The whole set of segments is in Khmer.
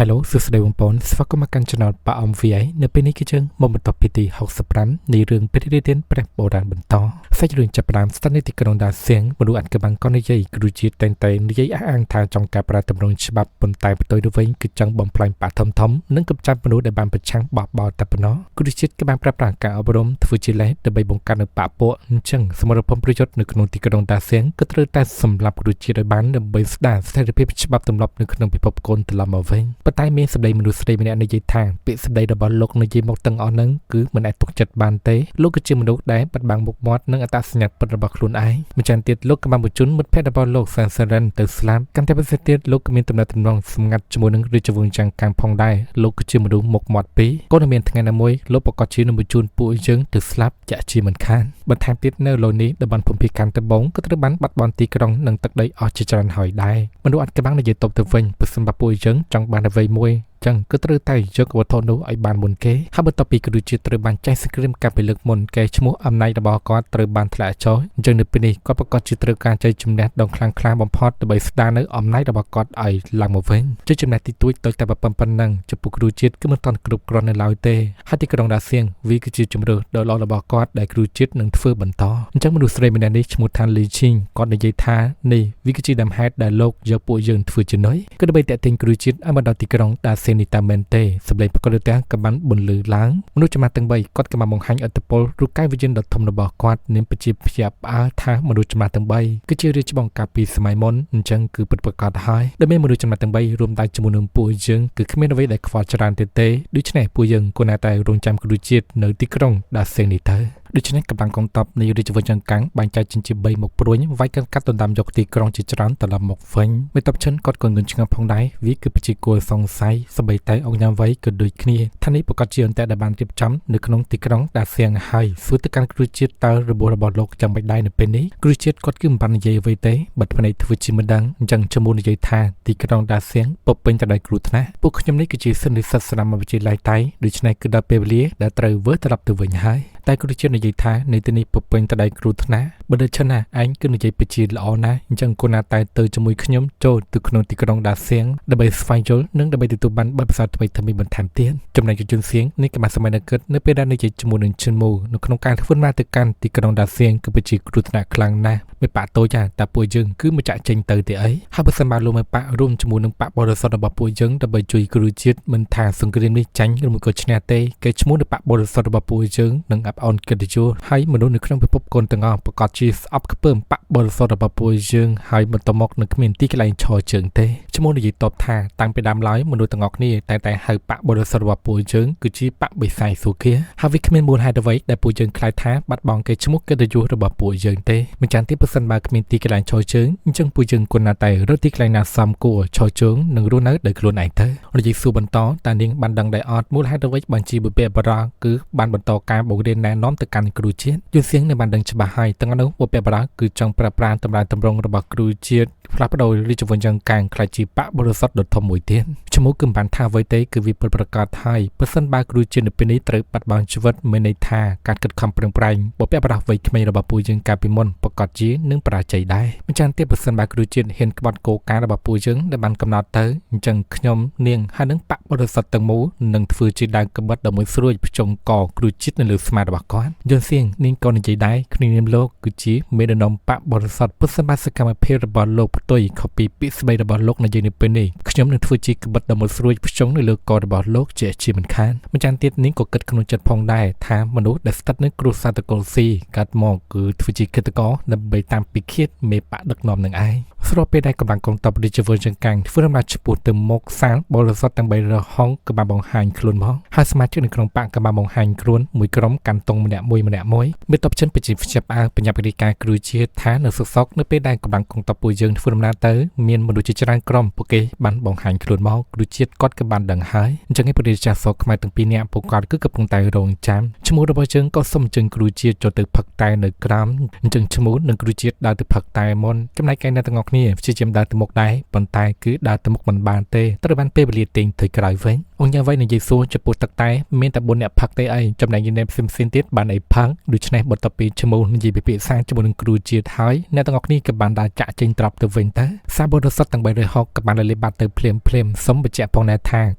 Hello សួស្តីបងប្អូនស្វាគមន៍មកកាន់ Channel ប៉ាអំ VI នៅពេលនេះគឺយើងមកបន្តពីទី65នៃរឿងព្រះរាជាព្រះបុរាណបន្តសាច់រឿងចាប់ផ្ដើមស្ថិតនៅទីក្រុងដាសៀងមនុស្សអត់ក្បាំងក៏និយាយគ្រូជាតិតែងតែនិយាយអះអាងថាចង់ការប្រើតម្រង់ច្បាប់ប៉ុន្តែបន្ទុយទៅវិញគឺចង់បំផ្លាញបាក់ធំនិងកំចាត់មនុស្សដែលបានប្រឆាំងបោះបោតែប៉ុណ្ណោះគ្រូជាតិក៏បានប្រើប្រាស់ការអប់រំធ្វើជាលេសដើម្បីបង្កើតនៅបាក់ពួកអញ្ចឹងសមរភូមិប្រយុទ្ធនៅក្នុងទីក្រុងដាសៀងក៏ត្រូវតែសម្លាប់គ្រូជាតិឲ្យបានដើម្បីស្ដារស្ថិរភាពច្បាប់ទម្លាប់នៅក្នុងពិភពកូនត្រឡប់មកវិញប៉ុន្តែមានសម្ដីមនុស្សស្រីម្នាក់និយាយថាពាក្យសម្ដីរបស់លោកនិយាយមកទាំងអស់ហ្នឹងគឺមិនអាចទុកចិត្តបានទេលោកគឺជាមនុស្សដែលបាត់បង់មុខមាត់និងអត្តសញ្ញាណពិតរបស់ខ្លួនឯងម្ចាស់ទៀតលោកក៏បានបញ្ជូនមិត្តភក្តិរបស់លោកសានសរិនទៅស្លាប់កាន់តែពិសេសទៀតលោកក៏មានទំនាក់ទំនងសម្ងាត់ជាមួយនឹងរាជវង្សចាំងកាំងផងដែរលោកគឺជាមនុស្សមុខមាត់ពីរក៏នៅមានថ្ងៃណាមួយលោកប្រកាសជានឹងបញ្ជូនពួកយើងទៅស្លាប់ចាក់ជាមិនខានបន្ថែមទៀតនៅលោកនេះតំបន់ភូមិភាគកាន់ត្បូងក៏ត្រូវបានបាត់បង់ទីក្រុងនិងទឹកដីអស់ជាច្រើនហើយដែរមនុស្សអត់ក្បាំងនិយាយតបទៅវិញប្រសិនបើពួកយើងចង់បានអ្វីមួយចឹងគឺត្រូវតែយកវត្ថុនោះឲ្យបានមុនគេហើយបន្ទាប់ពីគ្រូជាតិត្រូវបានចាញ់សង្គ្រាមកាលពីលើកមុនគេឈ្មោះអំណាចរបស់គាត់ត្រូវបានធ្លាក់ចុះអញ្ចឹងនៅពេលនេះគាត់ប្រកាសជាត្រូវការជ័យជំនះដ៏ខ្លាំងក្លាបំផុតដើម្បីស្ដារនៅអំណាចរបស់គាត់ឲ្យឡើងមកវិញជ័យជំនះទីទួចទៅតែប៉ុណ្ណឹងចំពោះគ្រូជាតិគឺមិនទាន់គ្រប់គ្រាន់នៅឡើយទេហើយទីក្រុងដាសៀងវាគឺជាជំរឿដ៏ល្អរបស់គាត់ដែលគ្រូជាតិនឹងធ្វើបន្តអញ្ចឹងមនុស្សស្រីម្នាក់នេះឈ្មោះថាលីឈីងគាត់និយាយថានេះវាគឺជាដើមហេតុដែលលោកយកពួកយើងធ្វើជំនួយគឺដើម្បីតាក់ទាញគ្រូជាតិឲ្យមកដល់ទីក្រុងដាសៀងនេះតាមមែនទេសម្លេងប្រកបដោយក៏បានបន្លឺឡើងមនុស្សចំណាស់ទាំង3គាត់ក៏បានបង្ហាញអត្តពលរូបកាយវិញ្ញាណដ៏ធំរបស់គាត់នាមជាភ្ជាប់ផ្អើលថាមនុស្សចំណាស់ទាំង3គឺជារាជបង្ការពីសម័យមុនអញ្ចឹងគឺពិតប្រាកដហើយដែលមានមនុស្សចំណាស់ទាំង3រួមដៃជាមួយនឹងពួកយើងគឺគ្មានអ្វីដែលខ្វល់ច្រើនទេដូច្នេះពួកយើងគួរតែរងចាំគ្រូជាតិនៅទីក្រុងដាសៀងនេះទៅដូច្នេះកម្លាំងកងទ័ពនៃរាជវង្សចង្កាំងបែងចែកជា3មុខព្រួញវាយកាន់កាត់ដណ្ដើមយកទីក្រុងជាច្រើនត្រឡប់មកវិញមេតបឈិនគាត់ក៏ងឿនឆ្ងល់ផងដែរវាគឺប្រជាគោលសង្ស័យសម្បីតែអង្គញាវ័យក៏ដូចគ្នាថានេះប្រកាសជាអន្តរដែលបានរៀបចំនៅក្នុងទីក្រុងដាសៀងហើយសួរទៅកាន់គ្រូជាតិតើរបួសរបស់លោកចាំបាច់ដែរនៅពេលនេះគ្រូជាតិគាត់គឺមិនបាននិយាយអ្វីទេបិទភ្នែកធ្វើជាមិនដឹងអញ្ចឹងជំនួសនិយាយថាទីក្រុងដាសៀងពពេញទៅដោយគ្រោះថ្នាក់ពួកខ្ញុំនេះគឺជាសិស្សនិស្សិតសាលាវិទ្យាល័យតៃដូច្នេះគឺដល់ពេលវេលាដែលត្រូវវិលត្រឡប់ទៅវិញហើយតែគ្រូជាតិនិយាយថានៅទីនេះពពេញទៅដោយគ្រោះថ្នាក់បើដូច្នេះឯងគឺនិយាយពិតជាល្អណាស់អញ្ចឹងគួរណាតែទៅជាមួយខ្ញុំចូលទៅក្នុងទីក្រុងដាសៀងដើម្បីស្វែងយល់និងដើម្បីទទួលបានបទពិសោធន៍ថ្មីបន្ថែមទៀតចំណែកជនសៀងនេះក៏បានសម័យនៅគិតនៅពេលដែលនិយាយជាមួយនឹងជនមូនៅក្នុងការធ្វើមកទៅកាន់ទីក្រុងដាសៀងគឺពិតជាគ្រោះថ្នាក់ខ្លាំងណាស់មិនបាក់តូចតែពួកយើងគឺមិនចាក់ចេញទៅទេអីហើយបើសិនបើលោកមិនបាក់រួមជាមួយនឹងបាក់បរិសុទ្ធរបស់ពួកយើងដើម្បីជួយគ្រូជាតិមិនថាសង្គ្រាមនេះចាញ់ឬមួយក៏ឈ្នះទេគេឈ្មោះនៅបាក់បរិសុទ្ធរបស់ពួកយើងនឹងអាប់អន់កិត្តិយសហើយមនុស្សនៅក្នុងពិភពកូនទាំងអស់ប្រកាសជាស្អប់ខ្ពើមបាក់បរិសុទ្ធរបស់ពួកយើងហើយបន្តមកនឹងគ្មានទីកន្លែងឈរជើងទេឈ្មោះនិយាយតបថាតាំងពីដើមឡើយមនុស្សទាំងអស់គ្នាតែហៅបាក់បរិសុទ្ធរបស់ពួកយើងគឺជាបាក់បិសាយសូគាហើយវាគ្មានមូលហេតុអ្វីដែលពួកយើងខ្លាចថាបាត់បង់គេឈ្មោះកិត្តិយសរបស់ពួកយើងទេមិនចាំទីប្រសិនបើគ្មានទីកន្លែងឈរជើងអញ្ចឹងពួកយើងគួរណាតែរកទីកន្លែងណាសមគួរឈរជើងនិងរស់នៅដោយខ្លួនឯងទៅនិយាយសួរបន្តតានាងបានដឹងដែរអត់មូលហេតុអ្វីបានជាបុព្វបុរសគឺបានបន្តការបង្រៀនណែនាំទៅកាន់គ្រូជាតិយល់សៀងនៅបានដឹងច្បាស់ហើយទាំងនោះបុព្វបុរសគឺចង់ប្រើប្រាស់តម្រាំតម្រង់របស់គ្រូជាតិផ្លាស់ប្ដូររាជវង្សចង្កាំងខ្លាចជាបាក់បរិសុទ្ធដ៏ធំមួយទៀតឈ្មោះគឺមិនបានថាអ្វីទេគឺវាពិតប្រាកដហើយបើសិនបើគ្រូជាតិនៅពេលនេះត្រូវបាត់បង់ជីវិតមានន័យថាការខិតខំប្រឹងប្រែងបុព្វបុរសវ័យក្មេងរបស់ពួកយើងកាលពីមុនប្រកាសជានឹងបរាជ័យដែរមិនចាំទេបើសិនបើគ្រូជាតិហ៊ានក្បត់គោលការណ៍របស់ពួកយើងដែលបានកំណត់ទៅអញ្ចឹងខ្ញុំនាងហើយនឹងបាក់បរិសុទ្ធទាំងមូលនឹងធ្វើជាដើមក្បិតដ៏មួយស្រួយភ្ជង់កគ្រូជាតិនៅលើស្មារបស់គាត់យល់សៀងនាងក៏និយាយដែរគ្នានាមលោកគឺជាមេដឹកនាំបាក់បរិសុទ្ធពុទ្ធសាសកម្មភាពរបស់លោកផ្ទុយខុសពីពាក្យស្ដីរបស់លោកនិយាយនៅពេលនេះខ្ញុំនឹងធ្វើជាក្បិតដ៏មួយស្រួយភ្ជង់នៅលើករបស់លោកជាមិនខានម្យ៉ាងទៀតនាងក៏គិតក្នុងចិត្តផងដែរថាមនុស្សដែលស្ថិតនៅគ្រួសារតកូលស៊ីកាត់មកគឺធ្វើជាគិតកោដើម្បីតាមពិឃាតមេបាក់ដឹកនាំនឹងឯងស្របពេលដែលកម្លាំងកងទ័ពរាជវង្សចង្កាំងធ្វើដំណើរឆ្ពោះទៅមុខសាលបរិសុទ្ធទាំង3រហងក៏បានបង្ហាញខ្លួនមកហើយសមាជិកនៅក្នុងបកក៏បានបង្ហាញខ្លួនមួយក្រុមកាន់តុងម្នាក់មួយមេតបចិនប្រជាភ្ជាប់បញ្ញាបរិការគ្រូជាតិថានៅសុកនៅពេលដែលកម្លាំងកងទ័ពពួកយើងធ្វើដំណើរទៅមានមនុស្សជាច្រើនក្រុមពួកគេបានបង្ហាញខ្លួនមកគ្រូជាតិគាត់ក៏បានដឹងហើយអញ្ចឹងឯព្រះរាជាសោកខ្មែរទាំងពីរនាក់ពួកគាត់គឺកំពុងតែរងចាំឈ្មោះរបស់យើងក៏សុំអញ្ជើញគ្រូជាតិចូលទៅផឹកតែនៅក្រោមអញ្ចឹងឈ្មោះនិងគ្រូជាតិដើរទៅផឹកតែមុនចំណែកឯអ្នកទាំងអស់គ្នាព្យាយាមដើរទៅមុខដែរប៉ុន្តែគឺដើរទៅមុខមិនបានទេត្រូវបានពេលវេលាទាញទៅក្រោយវិញ អង្គយ៉ាងໄວនឹងយេស៊ូចំពោះទឹកតែមានតែ4អ្នកផឹកទេអីចំណែកយើងផ្សេងទៀតបានអីផឹកដូច្នេះបន្ទាប់ពីឈ្មោះនិយាយពិភាក្សាជាមួយនឹងគ្រូជាតិហើយអ្នកទាំងអស់គ្នាក៏បានដើរចាក់ចេញត្រប់ទៅវិញទៅសាបរិសុទ្ធទាំង360ក៏បានលេបបាត់ទៅភ្លាមសូមបញ្ជាក់ផងដែរថា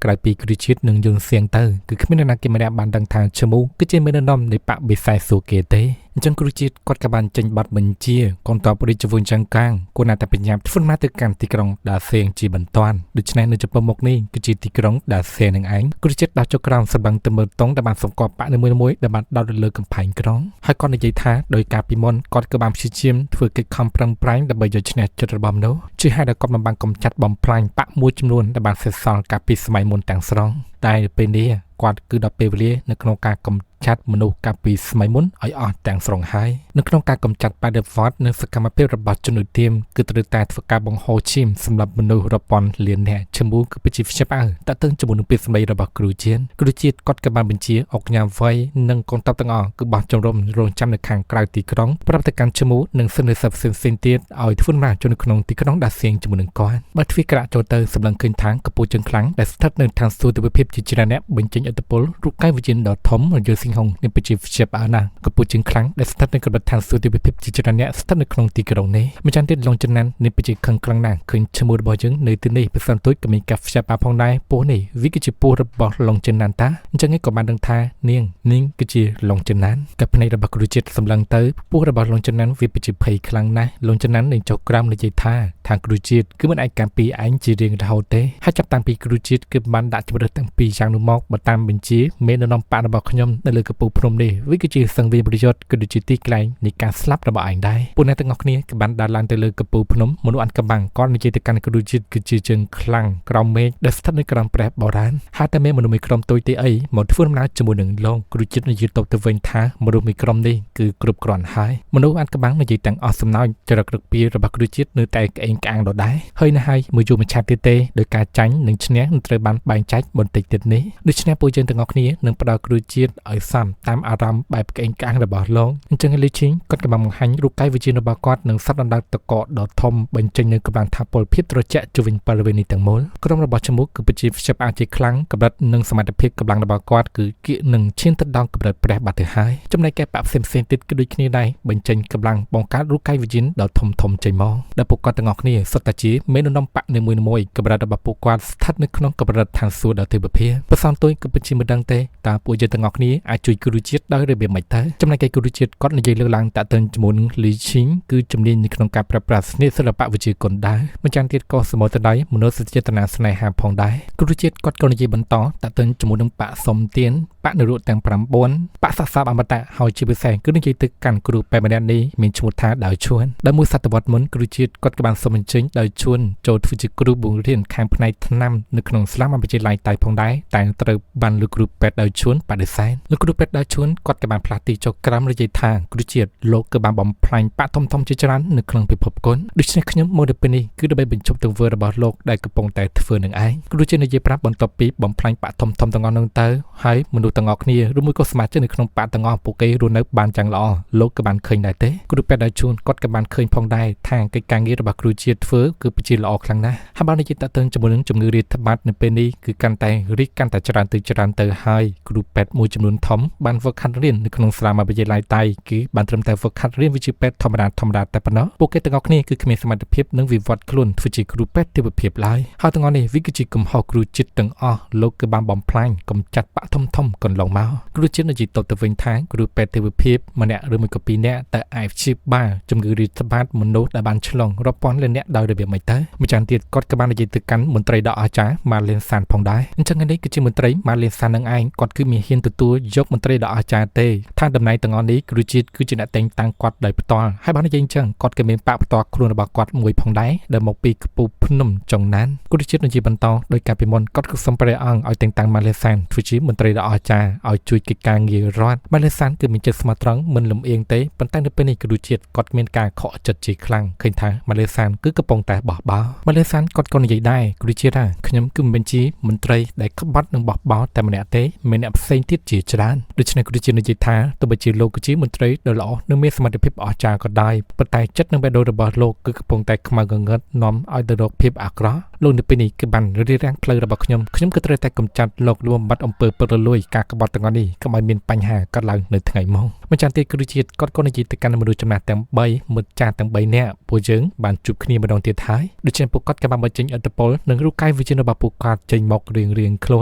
ក្រៅពីគ្រូជាតិនឹងយល់សៀងទៅគឺគ្មាននរណាគេម្នាក់បានដឹងថាឈ្មោះគឺជាមេដឹកនាំនៃបកបិសាចស៊ូគេទេអញ្ចឹងគ្រូជាតិគាត់ក៏បានចេញប័ណ្ណបញ្ជាកងទ័ពរាជវង្សចង្កាងគួរណាតែបញ្ញាធ្វើមកទៅកាន់ទីក្រុងដាសៀងជាបន្ទាន់ដូច្នេះនៅចំពោះមុខនេះគឺជាទីក្រុងដាសៀងនឹងឯងគ្រូជាតិដោះចុះក្រោមសម្បឹងទៅមើលតុងដែលបានសម្គាល់បកមួយដែលបានដោតលើកំផែងក្រុងហើយគាត់និយាយថាដោយការពីមុនគាត់ក៏បានព្យាយាមធ្វើកិច្ចខំប្រឹងប្រែងដើម្បីយកឈ្នះចិត្តរបស់មនុស្សជាហេតុដែលគាត់មិនបានកំចាត់បំផ្លាញបកមួយចំនួនដែលបានសេសសល់កាលពីសម័យមុនទាំងស្រុងតែពេលនេះគាត់គឺដល់ពេលវេលានៅក្នុងការកំចាត់មនុស្សកាលពីសម័យមុនឲ្យអស់ទាំងស្រុងហើយនៅក្នុងការកំចាត់បដិវត្តនៅសកម្មភាពរបស់ជនឧទាមគឺត្រូវតែធ្វើការបង្ហូរឈាមសម្រាប់មនុស្សរាប់ពាន់លាននាក់ឈ្មោះគឺពិតជាខ្ជិបអើតើតើជាមួយនឹងពាក្យសម្ដីរបស់គ្រូជាតិគាត់ក៏បានបញ្ជាអុកញ៉ាវ័យនិងកងទ័ពទាំងអស់គឺបោះជំរំរងចាំនៅខាងក្រៅទីក្រុងប្រាប់ទៅកាន់ឈ្មោះនិងសន្និសីទផ្សេងទៀតឲ្យធ្វើដំណើរចូលនៅក្នុងទីក្រុងដាសៀងជាមួយនឹងគាត់បើទ្វារក្រាក់ចូលទៅសម្លឹងឃើញថាកពូជជើងខ្លាំងដែលស្ថិតនៅខាងសួរទិដ្ឋភាពជាច្រើនអ្នកបញ្ចេញឥទ្ធិពលរូបកាយវិញ្ញាណដ៏ធំរយល់សិង្ហុងនិងពិតជាជាអើណាកពូជជើងខ្លាំងដែលស្ថិតនៅកម្រិតឋានសួគ៌ទិដ្ឋភាពជាច្រើនអ្នកស្ថិតនៅក្នុងទីក្រុងនេះម្យ៉ាងទៀតឡុងចំណាននេះពិតជាខឹងខ្លាំងណាស់ឃើញឈ្មោះរបស់យើងនៅទីនេះប្រសិនទុយក៏មានកាហ្វេបាផងដែរពោះនេះវាគឺជាពោះរបស់ឡុងចំណានតាអញ្ចឹងក៏បានដឹងថានាងគឺជាឡុងចំណានកាភ្នែករបស់គ្រូជាតិសម្លឹងទៅពោះរបស់ឡុងចំណានវាពិតជាភ័យខ្លាំងណាស់ឡុងចំណាននឹងចុះក្រោមនិយាយថាខាងគ្រូជាតិគឺមិនអាចការពីឯងជារៀងរហូតទេហើយចាប់តាំងពីគ្រូជាតិគឺបានដាក់ជំរឿនទាំងពីរយ៉ាងនោះមកបើតាមបញ្ជាមេដឹកនាំបករបស់ខ្ញុំនៅលើកំពូលភ្នំនេះវាគឺជាសង្វេគប្រយុទ្ធក៏ដូចជាទីកន្លែងនៃការស្លាប់របស់ឯងដែរពួកអ្នកទាំងអស់គ្នាក៏បានដើរឡើងទៅលើកំពូលភ្នំមនុស្សអានកំបាំងក៏និយាយទៅកាន់គ្រូជាតិគឺជាជើងខ្លាំងក្រោមមេឃដែលស្ថិតនៅក្រោមព្រះបុរាណហើយតែមានមនុស្សមួយក្រុមទុយទេអីមកធ្វើដំណើរជាមួយនឹងឡងគ្រូជាតិនិយាយទៅវិញថាមនុស្សមួយក្រុមនេះគឺគ្រប់គ្រាន់ហើយមនុស្សអានកំបាំងនិយាយទាំងអស់សំណោចចរិតក្រឹកពីរបស់គ្រូជាតិនៅតែក្អេងក្អាងដដែលហើយនៅហើយមួយយូរមួយឆាប់ទៀតទេដោយការចាញ់និងឈ្នះនឹងត្រូវបានបែងចែកបន្តិចទៀតនេះដូច្នេះពួកយើងទាំងអស់គ្នានឹងផ្ដល់គ្រូជាតិឲ្យសមតាមអារម្មណ៍បែបក្អេងក្អាងរបស់ឡងអញ្ចឹងលីឈីងគាត់ក៏បានបង្ហាញរូបកាយវិជារបស់គាត់និងសត្វដណ្ដើមតកដ៏ធំបញ្ចេញនៅកម្លាំងថាពលភាពត្រជាក់ជុំវិញបរិវេណនេះទាំងមូលក្រុមរបស់ឈ្មោះគឺពិតជាខ្ជិបអាចជាខ្លាំងកម្រិតនិងសមត្ថភាពកម្លាំងរបស់គាត់គឺគៀកនឹងឈានទៅដល់កម្រិតព្រះបាត់ទៅហើយចំណែកឯបកផ្សេងទៀតគឺដូចគ្នាដែរបញ្ចេញកម្លាំងបង្កើតរូបកាយវិជាដ៏ធំចេញមកដែលពួកគាត់ទាំងអស់គ្នាសុទ្ធតែជាមេដឹកនាំបកនីមួយៗកម្រិតរបស់ពួកគាត់ស្ថិតនៅក្នុងកម្រិតឋានសួគ៌ដ៏ទិដ្ឋភាពប្រសងទុយគឺពិតជាមិនដឹងទេតើពួកយើងទាំងអស់គ្នាអាចជួយគ្រូជាតិដោយរបៀបម៉េចទៅចំណែកឯគ្រូជាតិគាត់និយាយលើកឡើងតាក់ទងជាមួយនឹងលីឈីងគឺជំនាញនៅក្នុងការប្រើប្រាស់សិល្បៈវិទ្យាគុណដែរម្យ៉ាងទៀតក៏សមត្ថដៃមនោសញ្ចេតនាស្នេហាផងដែរគ្រូជាតិគាត់ក៏និយាយបន្តតាក់ទងជាមួយនឹងបកសំទៀនបកនរុទាំង9បកសាសាបអមតៈហើយជាពិសេសគឺនិយាយទៅកាន់គ្រូពេទ្យម្នាក់នេះមានឈ្មោះថាដាវឈួនដែលមួយសតវត្សមុនគ្រូជាតិគាត់ក៏បានសូមអញ្ជើញដាវឈួនចូលធ្វើជាគ្រូបង្រៀនខាងផ្នែកថ្នាំនៅក្នុងសាលាវិទ្យាល័យតៃផងដែរតែត្រូវបានលោកគ្រូពេទ្យដាវឈួនបដិសេធលោកគ្រូពេទ្យដាវឈួនគាត់ក៏បានផ្លាស់ទីចុះក្រោមនិយាយថាគ្រូជាតិលោកក៏បានបំផ្លាញបកធំជាច្រើននៅក្នុងពិភពគុណដូច្នេះខ្ញុំមកដល់ពេលនេះគឺដើម្បីបញ្ចប់ទង្វើរបស់លោកដែលកំពុងតែធ្វើនឹងឯងគ្រូជាតិនិយាយប្រាប់បន្ទាប់ពីបំផ្លាញបកធំទាំងអស់នោះទៅហើយមនុស្សទាំងអស់គ្នាឬមួយក៏សមាជិកនៅក្នុងបកទាំងអស់ពួកគេរស់នៅបានយ៉ាងល្អលោកក៏បានឃើញដែរទេគ្រូពេទ្យដាវឈួនគាត់ក៏បានឃើញផងដែរថាកិច្ចការងាររបស់គ្រូជាតិធ្វើគឺពិតជាល្អខ្លាំងណាស់ហើយបាននិយាយតាក់ទងជាមួយនឹងជំងឺរាតត្បាតនៅពេលនេះគឺកាន់តែរីកកាន់តែច្រើនទៅហើយគ្រូពេទ្យមួយចំនួនធំបានវឹកហាត់រៀននៅក្នុងសាលាវិទ្យាល័យតៃគឺបានត្រឹមតែវឹកហាត់រៀនវិជ្ជាពេទ្យធម្មតាតែប៉ុណ្ណោះពួកគេទាំងអស់គ្នាគឺគ្មានសមត្ថភាពនិងវិវត្តខ្លួនធ្វើជាគ្រូពេទ្យទេវភាពឡើយហើយទាំងអស់នេះវាគឺជាកំហុសគ្រូជាតិទាំងអស់លោកគឺបានបំផ្លាញកំចាត់បកធំកន្លងមកគ្រូជាតិនិយាយទៅវិញថាគ្រូពេទ្យទេវភាពម្នាក់ឬមួយក៏ពីរនាក់តែអាចព្យាបាលជំងឺរាតត្បាតមនុស្សដែលបានឆ្លងរាប់ពាន់លាននាក់ដោយរបៀបម៉េចទៅម្យ៉ាងទៀតគាត់ក៏បាននិយាយទៅកាន់មន្ត្រីដ៏អស្ចារ្យម៉ាឡេនសានផងដែរអញ្ចឹងនេះគឺជាមន្ត្រីម៉ាឡេនសាននឹងឯងគាត់គឺមានហ៊ានទទួលយកមន្ត្រីដ៏អស្ចារ្យទេថាតំណែងទាំងអស់នេះគ្រូជាតិគឺជាអ្នកតែងតាំងគាត់ដោយផ្ទាល់ហើយបាននិយាយអញ្ចឹងគាត់ក៏មានបកផ្ទាល់ខ្លួនរបស់គាត់មួយផងដែរដែលមកពីខ្ពូភ្នំចុងណានគ្រូជាតិនិយាយបន្តដោយការពីមុនគាត់ក៏សូមព្រះអង្គឲ្យតែងតាំងម៉ាឡេសានធ្វើជាមន្ត្រីដ៏អស្ចារ្យឲ្យជួយកិច្ចការងាររដ្ឋម៉ាឡេសានគឺមានចិត្តស្មោះត្រង់មិនលំអៀងទេប៉ុន្តែនៅពេលនេះគ្រូជាតិគាត់មានការខកចិត្តជាខ្លាំងឃើញថាម៉ាឡេសានគឺកំពុងតែបោះបោម៉ាឡេសានគាត់ក៏និយាយដែរគ្រូជាតិថាខ្ញុំគឺមិនមែនជាមន្ត្រីដែលក្បត់និងបោះបោតែម្នាក់ទេមានអ្នកផ្សេងទៀតជាច្រើនដូច្នេះគ្រូជាតិនិយាយថាទោះបីជាលោកគឺជាមន្ត្រីដ៏ល្អនិងមានសមត្ថភាពអស្ចារ្យក៏ដោយប៉ុន្តែចិត្តនិងបេះដូងរបស់លោកគឺកំពុងតែខ្មៅងងឹតនាំឲ្យទៅរកភាពអាក្រក់ លោកនៅពេលនេះគឺបានរៀបរៀងផ្លូវរបស់ខ្ញុំក៏ត្រូវតែកំចាត់លោកលួមបាត់អំពើពុករលួយការក្បត់ទាំងអស់នេះកុំឲ្យមានបញ្ហាកើតឡើងនៅថ្ងៃម៉ោងម្ចាស់ទីគ្រូជាតិគាត់ក៏និយាយទៅកាន់មនុស្សចំណាស់ទាំង3មិត្តចាស់ទាំង3នាក់ពួកយើងបានជួបគ្នាម្ដងទៀតហើយដូច្នេះពួកគាត់ក៏បានបញ្ចេញឥទ្ធិពលនិងរូបកាយវិជារបស់ពួកគាត់ចេញមករៀងខ្លួ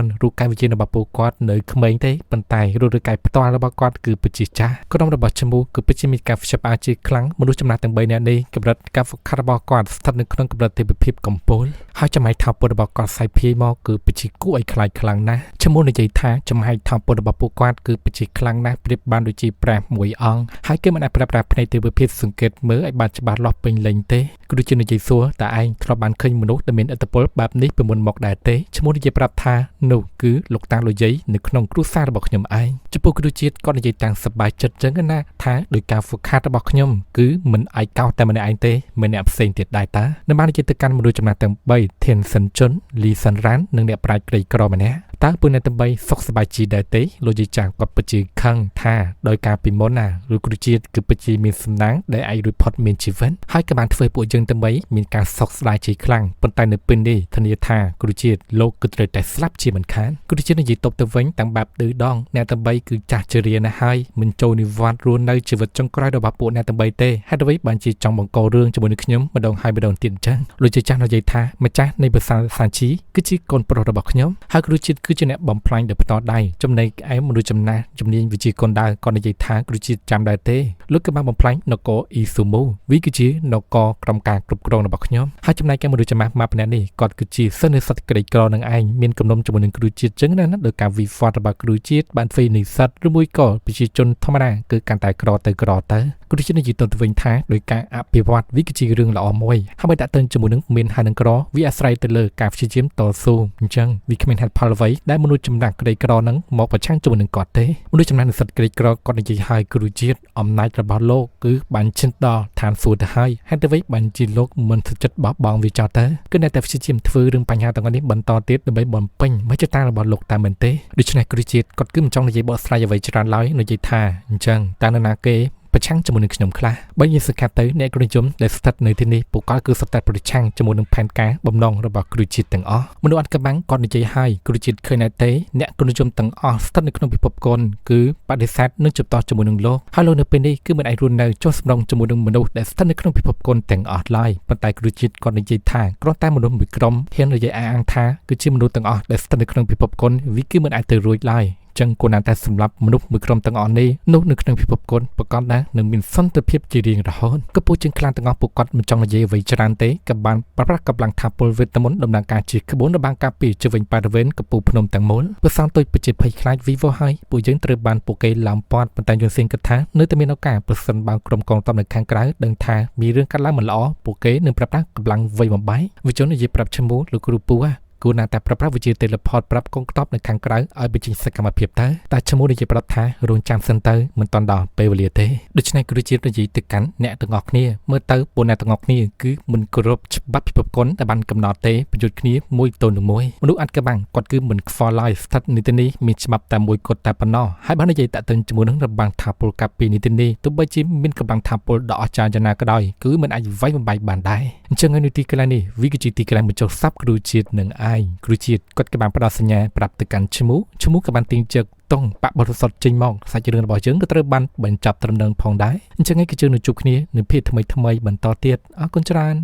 នរូបកាយវិជារបស់ពួកគាត់នៅក្មេងទេប៉ុន្តែរូបកាយផ្ទាល់របស់គាត់គឺពិតជាចាស់ក្រុមរបស់ឈ្មោះគឺពិតជាមានការផ្ចាប់អាចជាខ្លាំងមនុស្សចំណាស់ទាំង3នាក់នេះកម្រិតការហ្វឹកហាត់របស់គាត់ស្ថិតនៅក្នុងកម្រិតទេវភាពកំពូលហើយចំហាយថាពុតរបស់គាត់សាយភាយមកគឺពិតជាគួរឲ្យខ្លាចខ្លាំងណាស់ឈ្មោះនិយាយថាចំហាយថាពុតរបស់ពួកគាត់គឺពិតជាខ្លាំងណាស់ប្រៀបបានដូចជាព្រះមួយអង្គហើយគេមិនអាចប្រើប្រាស់ភ្នែកទេវភាពសង្កេតមើលឲ្យបានច្បាស់លាស់ពេញលេញទេគ្រូជានិយាយសួរតើឯងធ្លាប់បានឃើញមនុស្សដែលមានឥទ្ធិពលបែបនេះពីមុនមកដែរទេឈ្មោះនិយាយប្រាប់ថានោះគឺលោកតាលុយយនៅក្នុងគ្រួសាររបស់ខ្ញុំឯងចំពោះគ្រូជាតិគាត់និយាយតាំងសប្បាយចិត្តចឹងណាថាដោយការហ្វឹកហាត់របស់ខ្ញុំគឺមិនឯកោតែម្នាក់ឯងទេមានអ្នកផ្សេងទៀតដែរតានៅបាននិយាយទៅកាន់មនុស្សចំណាស់ទាំង3ធានសិនជុនលីសាន់រ៉ាននិងអ្នកប្រាជ្ញក្រីក្រម្នាក់តើពួកអ្នកទាំង3សុខសប្បាយជីដែរទេលោកយាយចាស់គាត់ពិតជាខឹងថាដោយការពីមុនណាឬគ្រូជាតិគឺពិតជាមានសំណាងដែលអាចរួចផុតមានជីវិតហើយក៏បានធ្វើពួកយើងទាំង3មានការសោកស្ដាយជាខ្លាំងប៉ុន្តែនៅពេលនេះធានាថាគ្រូជាតិលោកគឺត្រូវតែស្លាប់ជាមិនខានគ្រូជាតិនិយាយតបទៅវិញតាមបែបឌឺដងអ្នកទាំង3គឺចាស់ជរាណាស់ហើយមិនចូលនិវត្តន៍រស់នៅជីវិតចុងក្រោយរបស់ពួកអ្នកទាំង3ទេហេតុអ្វីបានជាចង់បង្ករឿងជាមួយនឹងខ្ញុំម្ដងហើយម្ដងទៀតអញ្ចឹងលោកយាយចាស់និយាយថាម្ចាស់នៃភាសាសាជីគឺជាកូនប្រុសរបស់ខ្ញុំហើយគ្រូជាតិគឺជាអ្នកបំផ្លាញដោយផ្ទាល់ដៃចំណែកឯមនុស្សចំណាស់ជំនាញវិជាកុនដាវក៏និយាយថាគ្រូជាតិចាំដែរទេលោកក៏បានបំផ្លាញនគរអ៊ីស៊ូមូវាគឺជានគរក្រុមការគ្រប់គ្រងរបស់ខ្ញុំហើយចំណែកឯមនុស្សចំណាស់ម៉ាប់ម្នាក់នេះគាត់គឺជាសិស្សនិស្សិតក្រីក្រនឹងឯងមានគំនុំជាមួយនឹងគ្រូជាតិចឹងណាដោយការវិវត្តរបស់គ្រូជាតិបានធ្វើនិស្សិតឬមួយក៏ប្រជាជនធម្មតាគឺកាន់តែក្រទៅគ្រូជាតិនិយាយទៅវិញថាដោយការអភិវឌ្ឍវាគឺជារឿងល្អមួយហើយដាក់ទៅជាមួយនឹងមានហើយនឹងក្រវាអាស្រ័យទៅលើការព្យាយាមតស៊ូអញ្ចឹងវាគ្មានហេតុផលអ្វីដែលមនុស្សចំណាស់ក្រីក្រនឹងមកប្រឆាំងជាមួយនឹងគាត់ទេមនុស្សចំណាស់និស្សិតក្រីក្រគាត់និយាយឲ្យគ្រូជាតិអំណាចរបស់លោកគឺបានឈានដល់ឋានសួគ៌ទៅហើយហេតុអ្វីបានជាលោកមិនសុខចិត្តបោះបង់វាចោលទៅគឺនៅតែព្យាយាមធ្វើរឿងបញ្ហាទាំងនេះបន្តទៀតដើម្បីបំពេញមហិច្ឆតារបស់លោកតែមិនទេដូច្នេះគ្រូជាតិគាត់គឺមិនចង់និយាយបកស្រាយអ្វីច្រើនឡើយនិយាយថាអញ្ចឹងតើនរណាគេប្រឆាំងជាមួយនឹងខ្ញុំខ្លះបើនិយាយសកាត់ទៅអ្នកគ្រូនិយមដែលស្ថិតនៅទីនេះពួកគាត់គឺស្ថិតប្រឆាំងជាមួយនឹងផែនការបំណងរបស់គ្រូជាតិទាំងអស់មនុស្សអត់កម្បាំងគាត់និយាយឲ្យគ្រូជាតិឃើញតែទេអ្នកគ្រូនិយមទាំងអស់ស្ថិតនៅក្នុងពិភពកុនគឺបដិសេធនឹងជបតជាមួយនឹងលោកហើយលោកនៅពេលនេះគឺមិនអាចរស់នៅចុះសម្រុងជាមួយនឹងមនុស្សដែលស្ថិតនៅក្នុងពិភពកុនទាំងអស់ឡើយប៉ុន្តែគ្រូជាតិគាត់និយាយថាគ្រាន់តែមនុស្សមួយក្រុមហ៊ាននិយាយអាងថាគឺជាមនុស្សទាំងអស់ដែលស្ថិតនៅក្នុងពិភពកុនវាគឺមិនអាចទៅរួចឡើយចឹងគួរណាស់តែសម្រាប់មនុស្សមួយក្រុមទាំងអស់នេះនោះនៅក្នុងពិភពគុណប្រកបដែរនឹងមានសន្តិភាពជារៀងរហូតក៏ពួកជាងខ្លាំងទាំងអស់ពួកគាត់មិនចង់និយាយអ្វីច្រើនទេក៏បានប្រើប្រាស់កម្លាំងថាពលវេទមន្តដំណើរការជាក្បួនរបាំងការពីជវិញបរិវេណកំពូលភ្នំទាំងមូលប្រសានទុយពិតជាភ័យខ្លាចវិវោហើយពួកយើងត្រូវបានពួកគេឡោមព័ទ្ធប៉ុន្តែយល់សៀងគិតថានៅតែមានឱកាសប្រសិនបើក្រុមកងទ័ពនៅខាងក្រៅដឹងថាមានរឿងកាត់ឡើងមិនល្អពួកគេនឹងប្រើប្រាស់កម្លាំងវៃបំបាយវិជននិយាយប្រាប់ឈ្មោះលោកគ្រូពូគួរណាស់តែប្រើប្រាស់វិជា Teleport ប្រាប់កងទ័ពនៅខាងក្រៅឲ្យបញ្ចេញសកម្មភាពទៅតែឈ្មោះនិយាយប្រាប់ថារងចាំសិនទៅមិនតាន់ដល់ពេលវេលាទេដូច្នេះគ្រូជាតិនិយាយទៅកាន់អ្នកទាំងអស់គ្នាមើលទៅពួកអ្នកទាំងអស់គ្នាគឺមិនគោរពច្បាប់ពិភពគុណដែលបានកំណត់ទេប្រយុទ្ធគ្នាមួយទល់នឹងមួយមនុស្សអត់ក្បាំងគាត់គឺមិនខ្វល់ឡើយស្ថិតនីតិនេះមានច្បាប់តែមួយគត់តែប៉ុណ្ណោះហើយបាននិយាយតាក់ទងជាមួយនឹងរបាំងថាពលកាពីនីតិនេះទោះបីជាមានកម្លាំងថាពលដ៏អស្ចារ្យយ៉ាងណាក៏ដោយគឺមិនអាចវាយបំបាយបានដែរអញ្ចឹងនៅទីកន្លែងនេះវាគឺជាទីកន្លែងបញ្ចុះសັບគ្រូជាតិនឹងឯងគ្រូជាតិគាត់ក៏បានផ្ដល់សញ្ញាប្រាប់ទៅកាន់ឈ្មោះក៏បានទាញជើងតង់បាក់បរិសុទ្ធចេញមកសាច់រឿងរបស់យើងក៏ត្រូវបានបញ្ចប់ត្រឹមនឹងផងដែរអញ្ចឹងឯងគឺយើងនឹងជួបគ្នានៅភាគថ្មីបន្តទៀតអរគុណច្រើន